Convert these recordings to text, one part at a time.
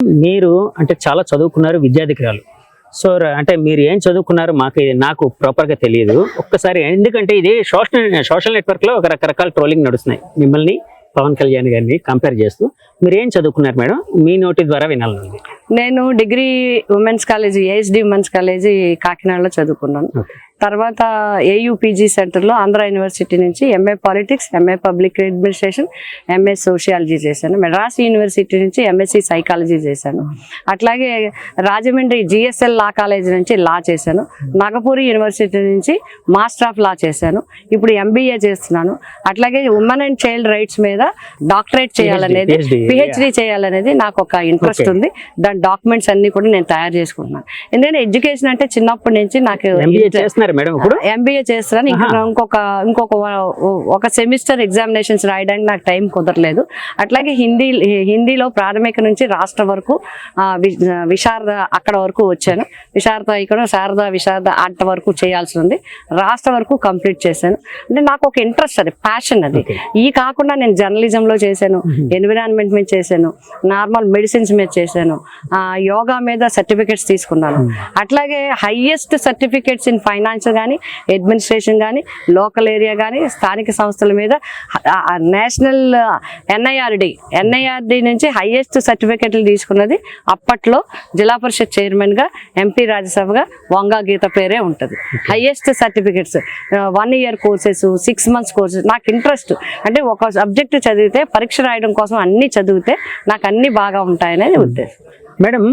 మీరు అంటే చాలా చదువుకున్నారు, విద్యాధికారులు. సో అంటే మీరు ఏం చదువుకున్నారు నాకు ప్రాపర్ గా తెలియదు. ఒక్కసారి ఎందుకంటే ఇది సోషల్ నెట్వర్క్ లో ఒక రకరకాల ట్రోలింగ్ నడుస్తున్నాయి మిమ్మల్ని పవన్ కళ్యాణ్ గారిని కంపేర్ చేస్తూ. మీరు ఏం చదువుకున్నారు మేడం? మీ నోటి ద్వారా వినాలనుంది. నేను degree women's college ASD women's college కాకినాడలో చదువుకున్నాను. తర్వాత ఏయుపీజీ సెంటర్లో ఆంధ్ర యూనివర్సిటీ నుంచి MA politics, MA public administration, MA sociology చేశాను. మెడ్రాస్ యూనివర్సిటీ నుంచి ఎంఎస్సి సైకాలజీ చేశాను. అట్లాగే రాజమండ్రి జిఎస్ఎల్ లా కాలేజీ నుంచి లా చేశాను. నాగపూర్ యూనివర్సిటీ నుంచి మాస్టర్ ఆఫ్ లా చేశాను. ఇప్పుడు ఎంబీఏ చేస్తున్నాను. అట్లాగే ఉమెన్ అండ్ చైల్డ్ రైట్స్ మీద డాక్టరేట్ చేయాలనేది, పిహెచ్డి చేయాలనేది నాకు ఒక ఇంట్రెస్ట్ ఉంది. దాని డాక్యుమెంట్స్ అన్ని కూడా నేను తయారు చేసుకుంటున్నాను. ఎందుకంటే ఎడ్యుకేషన్ అంటే చిన్నప్పటి నుంచి నాకు ఎంబీఏ చేస్తున్నాను. ఇంకొక సెమిస్టర్ ఎగ్జామినేషన్స్ రాయడానికి నాకు టైం కుదరలేదు. అట్లాగే హిందీలో ప్రాథమిక నుంచి రాష్ట్ర వరకు విశారద అక్కడ వరకు వచ్చాను. విశారద ఇక్కడ శారద విశారద అంత వరకు చేయాల్సి ఉంది. రాష్ట్ర వరకు కంప్లీట్ చేశాను. అంటే నాకు ఒక ఇంట్రెస్ట్, అది ప్యాషన్. అది ఈ కాకుండా నేను జర్నలిజంలో చేశాను, ఎన్విరాన్మెంట్ మీద చేశాను, నార్మల్ మెడిసిన్స్ మీద చేశాను, యోగా మీద సర్టిఫికెట్స్ తీసుకున్నాను. అట్లాగే హైయెస్ట్ సర్టిఫికెట్స్ ఇన్ ఫైనాన్స్ కానీ, అడ్మినిస్ట్రేషన్ కానీ, లోకల్ ఏరియా కానీ, స్థానిక సంస్థల మీద నేషనల్ ఎన్ఐఆర్డి నుంచి హైయెస్ట్ సర్టిఫికెట్లు తీసుకున్నది అప్పట్లో జిల్లా పరిషత్ చైర్మన్ గా, ఎంపీ రాజ్యసభగా వంగా గీత పేరే ఉంటుంది. Highest certificates 1 year courses, 6 months courses. నాకు ఇంట్రెస్ట్ అంటే ఒక సబ్జెక్ట్ చదివితే పరీక్ష రాయడం కోసం అన్ని చదివితే నాకు అన్ని బాగా ఉంటాయనేది ఉద్దేశం. మేడం,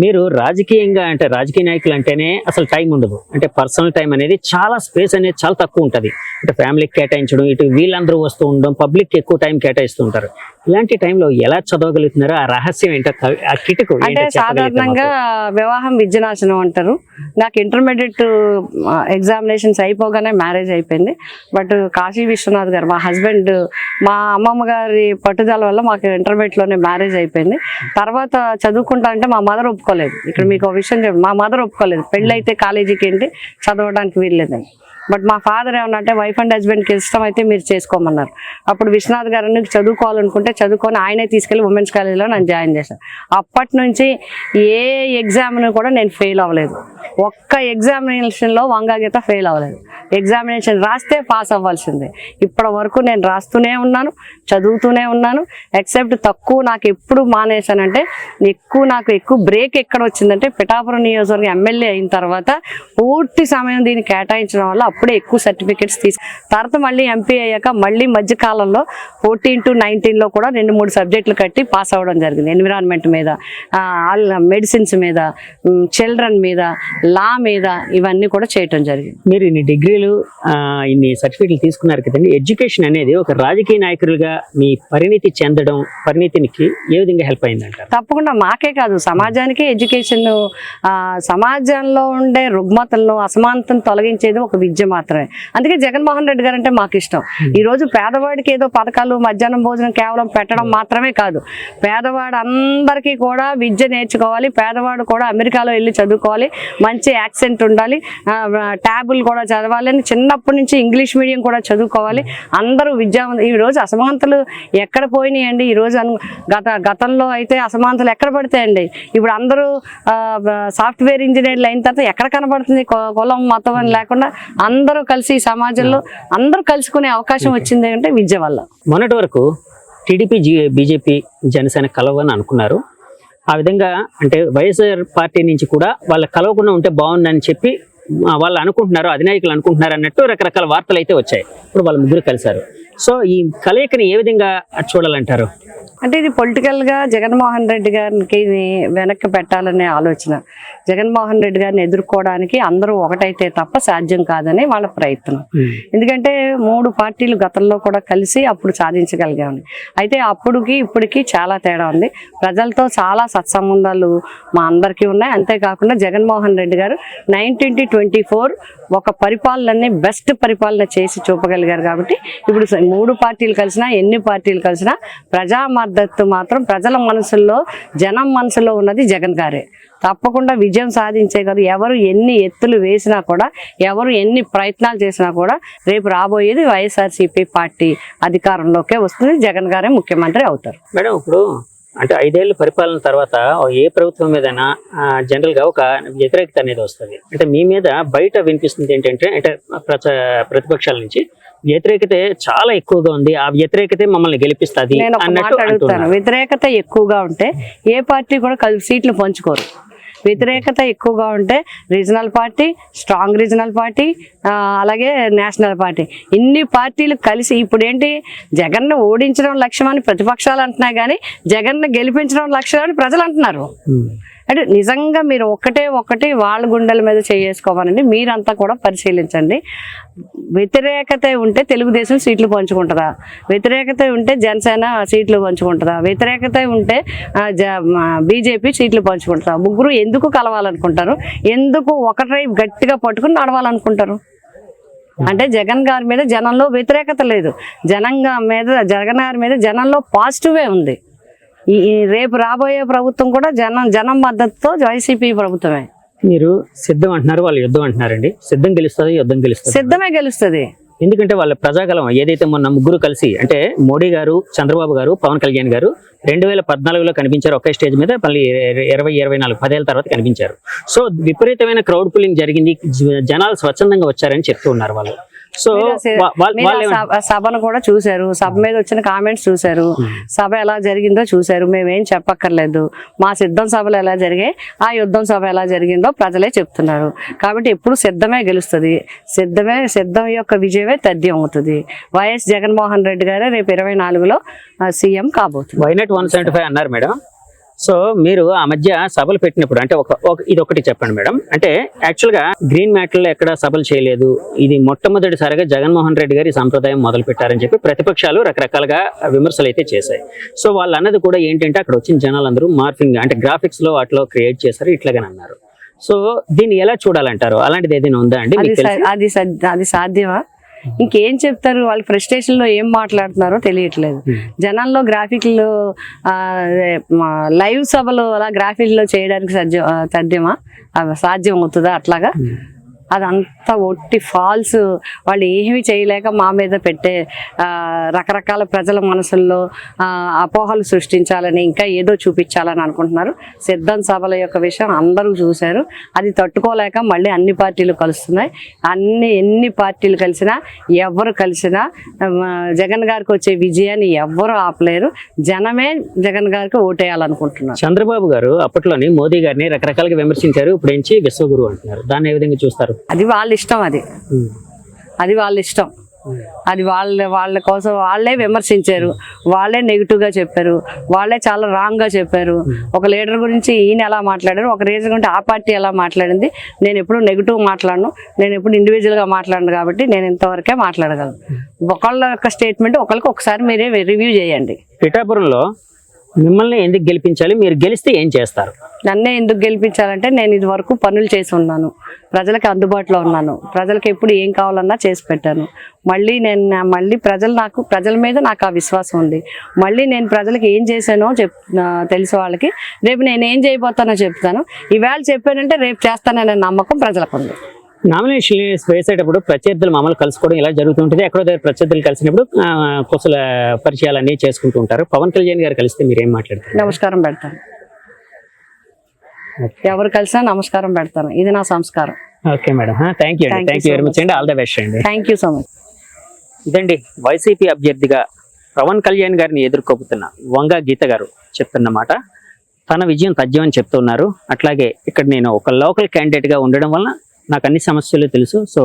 మీరు రాజకీయంగా అంటే రాజకీయ నాయకులు అంటేనే అసలు టైం ఉండదు. అంటే పర్సనల్ టైం అనేది చాలా స్పేస్ అనేది చాలా తక్కువ ఉంటుంది. అంటే ఫ్యామిలీకి కేటాయించడం, ఇటు వీళ్ళందరూ వస్తూ ఉండడం, పబ్లిక్ ఎక్కువ టైం కేటాయిస్తూ ఉంటారు. ఇలాంటి టైంలో ఎలా చదవగలుగుతున్నారో ఆ రహస్యం ఏంటో, ఆ కిటుకు అంటే సాధారణంగా వివాహం విద్యనాశనం అంటారు. నాకు ఇంటర్మీడియట్ ఎగ్జామినేషన్స్ అయిపోగానే మ్యారేజ్ అయిపోయింది. బట్ కాశీ విశ్వనాథ్ గారు మా హస్బెండ్, మా అమ్మమ్మ గారి పట్టుదల వల్ల మాకు ఇంటర్మీడియట్లోనే మ్యారేజ్ అయిపోయింది. తర్వాత చదువుకుంటా అంటే మా మదర్ ఒప్పుకోలేదు. ఇక్కడ మీకు ఒక విషయం చెప్పండి, మా మదర్ ఒప్పుకోలేదు. పెళ్ళైతే కాలేజీకి ఏంటి చదవడానికి వీల్లేదని. బట్ మా ఫాదర్ ఏమన్నా అంటే వైఫ్ అండ్ హస్బెండ్కి ఇష్టం అయితే మీరు చేసుకోమన్నారు. అప్పుడు విశ్వనాథ్ గారు చదువుకోవాలనుకుంటే చదువుకొని ఆయనే తీసుకెళ్ళి ఉమెన్స్ కాలేజీలో నన్ను జాయిన్ చేశాను. అప్పటి నుంచి ఏ ఎగ్జామ్ను కూడా నేను ఫెయిల్ అవ్వలేదు. ఒక్క ఎగ్జామినేషన్లో వంగా గీత ఫెయిల్ అవ్వలేదు. ఎగ్జామినేషన్ రాస్తే పాస్ అవ్వాల్సిందే. ఇప్పటి వరకు నేను రాస్తూనే ఉన్నాను, చదువుతూనే ఉన్నాను. ఎక్సెప్ట్ తక్కువ నాకు ఎప్పుడు మానేశానంటే, నాకు ఎక్కువ బ్రేక్ ఎక్కడ వచ్చిందంటే పిఠాపురం నియోజకవర్గం ఎమ్మెల్యే అయిన తర్వాత పూర్తి సమయం దీన్ని కేటాయించడం వల్ల అప్పుడే ఎక్కువ సర్టిఫికెట్స్ తర్వాత మళ్ళీ ఎంపీ అయ్యాక మళ్ళీ మధ్యకాలంలో 14 to 19లో కూడా 2-3 సబ్జెక్టులు కట్టి పాస్ అవ్వడం జరిగింది. ఎన్విరాన్మెంట్ మీద, మెడిసిన్స్ మీద, చిల్డ్రన్ మీద, లా మీద, ఇవన్నీ కూడా చేయటం జరిగింది. మీరు ఇన్ని డిగ్రీలు, ఇన్ని సర్టిఫికెట్లు తీసుకున్నారు కదండి. ఎడ్యుకేషన్ అనేది ఒక రాజకీయ నాయకులుగా మీ పరిణితికి ఏ విధంగా హెల్ప్ అయిందంటారు? తప్పకుండా మాకే కాదు, సమాజానికి ఎడ్యుకేషన్, సమాజంలో ఉండే రుగ్మతలను, అసమానతను తొలగించేది ఒక విద్య మాత్రమే. అందుకే జగన్మోహన్ రెడ్డి గారు అంటే మాకు ఇష్టం. ఈ రోజు పేదవాడికి ఏదో పథకాలు, మధ్యాహ్నం భోజనం కేవలం పెట్టడం మాత్రమే కాదు, పేదవాడు అందరికీ కూడా విద్య నేర్చుకోవాలి, పేదవాడు కూడా అమెరికాలో వెళ్ళి చదువుకోవాలి, మంచి యాక్సెంట్ ఉండాలి, ట్యాబులు కూడా చదవాలి అని చిన్నప్పటి నుంచి ఇంగ్లీష్ మీడియం కూడా చదువుకోవాలి. అందరూ విద్యావంతులు. ఈ రోజు అసమానతలు ఎక్కడ పోయినాయండి? ఈ రోజు గతంలో అయితే అసమానతలు ఎక్కడ పడతాయండి? ఇప్పుడు అందరూ సాఫ్ట్వేర్ ఇంజనీర్లు అయిన తర్వాత ఎక్కడ కనబడుతుంది? కులం, మతం అని లేకుండా అందరూ కలిసి సమాజంలో అందరూ కలుసుకునే అవకాశం వచ్చింది అంటే విద్య వల్ల. మొన్నటి వరకు టీడీపీ, బీజేపీ, జనసేన కలవని అనుకున్నారు. ఆ విధంగా అంటే వైఎస్ఆర్ పార్టీ నుంచి కూడా వాళ్ళ కలవకుండా ఉంటే బాగుందని చెప్పి వాళ్ళు అనుకుంటున్నారు, అధినాయకులు అనుకుంటున్నారు అన్నట్టు రకరకాల వార్తలు అయితే వచ్చాయి. ఇప్పుడు వాళ్ళు ముగ్గురు కలిశారు. సో ఈ కలయికని ఏ విధంగా చూడాలంటారు? అంటే ఇది పొలిటికల్గా జగన్మోహన్ రెడ్డి గారికి వెనక్కి పెట్టాలనే ఆలోచన. జగన్మోహన్ రెడ్డి గారిని ఎదుర్కోవడానికి అందరూ ఒకటైతే తప్ప సాధ్యం కాదని వాళ్ళ ప్రయత్నం. ఎందుకంటే 3 పార్టీలు గతంలో కూడా కలిసి అప్పుడు సాధించగలిగాము. అయితే అప్పుడుకి ఇప్పటికి చాలా తేడా ఉంది. ప్రజలతో చాలా సత్సంబంధాలు మా అందరికీ ఉన్నాయి. అంతేకాకుండా జగన్మోహన్ రెడ్డి గారు 1924 ఒక పరిపాలనని బెస్ట్ పరిపాలన చేసి చూపగలిగారు. కాబట్టి ఇప్పుడు 3 పార్టీలు కలిసినా, ఎన్ని పార్టీలు కలిసినా ప్రజా మద్దతు మాత్రం ప్రజల మనసుల్లో, జనం మనసులో ఉన్నది జగన్ గారే. తప్పకుండా విజయం సాధించే కదా. ఎవరు ఎన్ని ఎత్తులు వేసినా కూడా, ఎవరు ఎన్ని ప్రయత్నాలు చేసినా కూడా రేపు రాబోయేది వైఎస్ఆర్సీపీ పార్టీ అధికారంలోకే వస్తుంది. జగన్ గారే ముఖ్యమంత్రి అవుతారు. మేడం, ఇప్పుడు అంటే 5 ఏళ్ళ పరిపాలన తర్వాత ఏ ప్రభుత్వం మీదైనా జనరల్గా ఒక వ్యతిరేకత అనేది వస్తుంది. అంటే మీ మీద బయట వినిపిస్తుంది ఏంటంటే అంటే ప్రతిపక్షాల నుంచి వ్యతిరేకత చాలా ఎక్కువగా ఉంది, ఆ వ్యతిరేకతే మమ్మల్ని గెలిపిస్తుంది నేను ఒక మాట అడుగుతాను. వ్యతిరేకత ఎక్కువగా ఉంటే ఏ పార్టీ కూడా సీట్లు పంచుకోరు. వ్యతిరేకత ఎక్కువగా ఉంటే regional party, strong regional party, అలాగే నేషనల్ పార్టీ, ఇన్ని పార్టీలు కలిసి ఇప్పుడు ఏంటి జగన్ను ఓడించడం లక్ష్యం అని ప్రతిపక్షాలు అంటున్నాయి, కానీ జగన్ను గెలిపించడం లక్ష్యం అని ప్రజలు అంటున్నారు. అంటే నిజంగా మీరు ఒక్కటి వాళ్ళ గుండెల మీద చేసుకోవాలండి. మీరంతా కూడా పరిశీలించండి. వ్యతిరేకత ఉంటే తెలుగుదేశం సీట్లు పంచుకుంటుందా? వ్యతిరేకత ఉంటే జనసేన సీట్లు పంచుకుంటుందా? వ్యతిరేకత ఉంటే బీజేపీ సీట్లు పంచుకుంటుందా? ముగ్గురు ఎందుకు కలవాలనుకుంటారు? ఎందుకు ఒకటై గట్టిగా పట్టుకుని నడవాలనుకుంటారు? అంటే జగన్ గారి మీద జనంలో వ్యతిరేకత లేదు, జగన్ గారి మీద జనంలో పాజిటివే ఉంది. ఈ రేపు రాబోయే ప్రభుత్వం కూడా జనం మద్దతుతో వైసీపీ ప్రభుత్వమే. మీరు సిద్ధం అంటున్నారు, వాళ్ళు యుద్ధం అంటున్నారండి. సిద్ధం గెలుస్తుంది, యుద్ధం గెలుస్తుంది. సిద్ధమే గెలుస్తుంది. ఎందుకంటే వాళ్ళ ప్రజాగలం ఏదైతే మొన్న ముగ్గురు కలిసి అంటే మోడీ గారు, చంద్రబాబు గారు, పవన్ కళ్యాణ్ గారు 2014లో కనిపించారు ఒకే స్టేజ్ మీద, మళ్ళీ 2024 10 ఏళ్ళ తర్వాత కనిపించారు. సో విపరీతమైన క్రౌడ్ పుల్లింగ్ జరిగింది, జనాలు స్వచ్ఛందంగా వచ్చారని చెప్తూ ఉన్నారు వాళ్ళు. సో సభను కూడా చూశారు, సభ మీద వచ్చిన కామెంట్స్ చూశారు, సభ ఎలా జరిగిందో చూశారు. మేమేం చెప్పక్కర్లేదు. మా సిద్ధం సభలు ఎలా జరిగాయి, ఆ యుద్ధం సభ ఎలా జరిగిందో ప్రజలే చెప్తున్నారు. కాబట్టి ఎప్పుడు సిద్ధమే గెలుస్తుంది. సిద్ధం యొక్క విజయమే తథ్యం అవుతుంది. వైఎస్ జగన్మోహన్ రెడ్డి గారే రేపు 24లో సీఎం కాబోతుంది. వైనాట్ 175 అన్నారు మేడం. సో మీరు ఆ మధ్య సభలు పెట్టినప్పుడు అంటే ఇది ఒకటి చెప్పండి మేడం. అంటే యాక్చువల్గా గ్రీన్ మ్యాట్లో ఎక్కడ సభలు చేయలేదు, ఇది మొట్టమొదటిసారిగా జగన్మోహన్ రెడ్డి గారి సంప్రదాయం మొదలు పెట్టారని చెప్పి ప్రతిపక్షాలు రకరకాలుగా విమర్శలు అయితే చేశాయి. సో వాళ్ళు అన్నది కూడా ఏంటంటే అక్కడ వచ్చిన జనాలందరూ మార్ఫింగ్ అంటే గ్రాఫిక్స్ లో వాటిలో క్రియేట్ చేశారు ఇట్లాగని అన్నారు. సో దీన్ని ఎలా చూడాలంటారు? అలాంటిది ఏదైనా ఉందా అండి? అది సాధ్యమా? ఇంకేం చెప్తారు? వాళ్ళు ఫ్రస్ట్రేషన్ లో ఏం మాట్లాడుతున్నారో తెలియట్లేదు. జనాల్లో గ్రాఫిక్లు లైవ్ సభలు అలా గ్రాఫిక్లో చేయడానికి సాధ్యమా? సాధ్యం అవుతుందా అట్లాగా? అదంతా ఒట్టి ఫాల్స్. వాళ్ళు ఏమీ చేయలేక మా మీద పెట్టే రకరకాల ప్రజల మనసుల్లో అపోహలు సృష్టించాలని, ఇంకా ఏదో చూపించాలని అనుకుంటున్నారు. సిద్ధం సభల యొక్క విషయం అందరూ చూశారు. అది తట్టుకోలేక మళ్ళీ అన్ని పార్టీలు కలుస్తున్నాయి. ఎన్ని పార్టీలు కలిసినా ఎవరు కలిసినా జగన్ గారికి వచ్చే విజయాన్ని ఎవ్వరు ఆపలేరు. జనమే జగన్ గారికి ఓటేయాలనుకుంటున్నారు. చంద్రబాబు గారు అప్పట్లోని మోదీ గారిని రకరకాలుగా విమర్శించారు, ఇప్పుడు ఏంచి విశ్వగురు అంటున్నారు. దాన్ని ఏ విధంగా చూస్తారు? అది వాళ్ళ ఇష్టం. అది వాళ్ళ ఇష్టం. అది వాళ్ళ కోసం వాళ్ళే విమర్శించారు, వాళ్ళే నెగిటివ్ గా చెప్పారు, వాళ్ళే చాలా రాంగ్ గా చెప్పారు. ఒక లీడర్ గురించి ఈయన ఎలా మాట్లాడారు, ఒక రీజన్ గురించి ఆ పార్టీ ఎలా మాట్లాడింది. నేను ఎప్పుడు నెగిటివ్ మాట్లాడను, నేను ఎప్పుడు ఇండివిజువల్ గా మాట్లాడను, కాబట్టి నేను ఇంతవరకే మాట్లాడగలను. ఒకళ్ళ యొక్క స్టేట్మెంట్ ఒకరికి ఒకసారి మీరే రివ్యూ చేయండి. పిఠాపురంలో మిమ్మల్ని ఎందుకు గెలిపించాలి, మీరు గెలిస్తే ఏం చేస్తారు? నన్నే ఎందుకు గెలిపించాలంటే నేను ఇది వరకు పనులు చేసి ఉన్నాను, ప్రజలకు అందుబాటులో ఉన్నాను, ప్రజలకు ఎప్పుడు ఏం కావాలన్నా చేసి పెట్టాను. మళ్ళీ ప్రజల మీద నాకు ఆ విశ్వాసం ఉంది. మళ్ళీ నేను ప్రజలకు ఏం చేశానో తెలిసి వాళ్ళకి రేపు నేను ఏం చేయబోతానో చెప్తాను. ఈవేళ చెప్పానంటే రేపు చేస్తాననే నమ్మకం ప్రజలకు ఉంది. నామినేషన్ వేసేటప్పుడు ప్రత్యర్థులు మామూలు కలుసుకోవడం ఇలా జరుగుతుంటుంది. ఎక్కడో దగ్గర ప్రత్యర్థులు కలిసినప్పుడు కుశల పరిచయాలు అన్ని చేసుకుంటూ ఉంటారు. పవన్ కళ్యాణ్ గారు కలిస్తే మీరు ఏం మాట్లాడతారు? నమస్కారం పెడతాను. ఎవరు కలిసినా నమస్కారం పెడతాను. ఇది నా సంస్కారం. Okay madam, thank you very much అండి. ఆల్ ద బెస్ట్ అండి. Thank you so much. ఇదండి వైసీపీ అభ్యర్థిగా పవన్ కళ్యాణ్ గారిని ఎదుర్కోబోతున్న వంగా గీత గారు చెప్తున్నమాట. తన విజయం తథ్యమని చెప్తున్నారు. అట్లాగే ఇక్కడ నేను ఒక లోకల్ క్యాండిడేట్ గా ఉండడం వల్ల నాకు అన్ని సమస్యలు తెలుసు. సో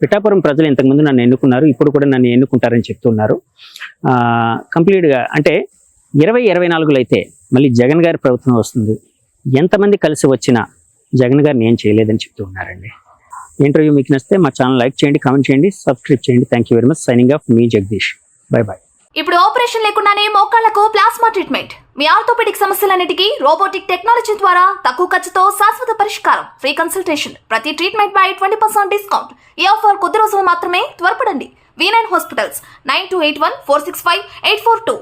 పిఠాపురం ప్రజలు ఇంతకుముందు నన్ను ఎన్నుకున్నారు, ఇప్పుడు కూడా నన్ను ఎన్నుకుంటారని చెప్తున్నారు. కంప్లీట్గా అంటే 2024లో అయితే మళ్ళీ జగన్ గారి ప్రభుత్వం వస్తుంది. ఎంతమంది కలిసి వచ్చినా జగన్ గారిని ఏం చేయలేదని చెప్తూ ఉన్నారండి. ఇంటర్వ్యూ మీకు నచ్చితే మా ఛానల్ లైక్ చేయండి, కామెంట్ చేయండి, సబ్స్క్రైబ్ చేయండి. Thank you very much. Signing off, me Jagadish. By by. ఇప్పుడు ఆపరేషన్ లేకుండానే మోకాళ్లకు ప్లాస్మా ట్రీట్మెంట్. మీ ఆర్థోపెడిక్ సమస్యలన్నిటికీ రోబోటిక్ టెక్నాలజీ ద్వారా తక్కువ ఖర్చుతో శాశ్వత పరిష్కారం. Free consultation. ప్రతి ట్రీట్మెంట్ పై 20% డిస్కౌంట్. ఈ ఆఫర్ కొద్ది రోజులు మాత్రమే. త్వరపడండి. V9 hospitals 9281465842.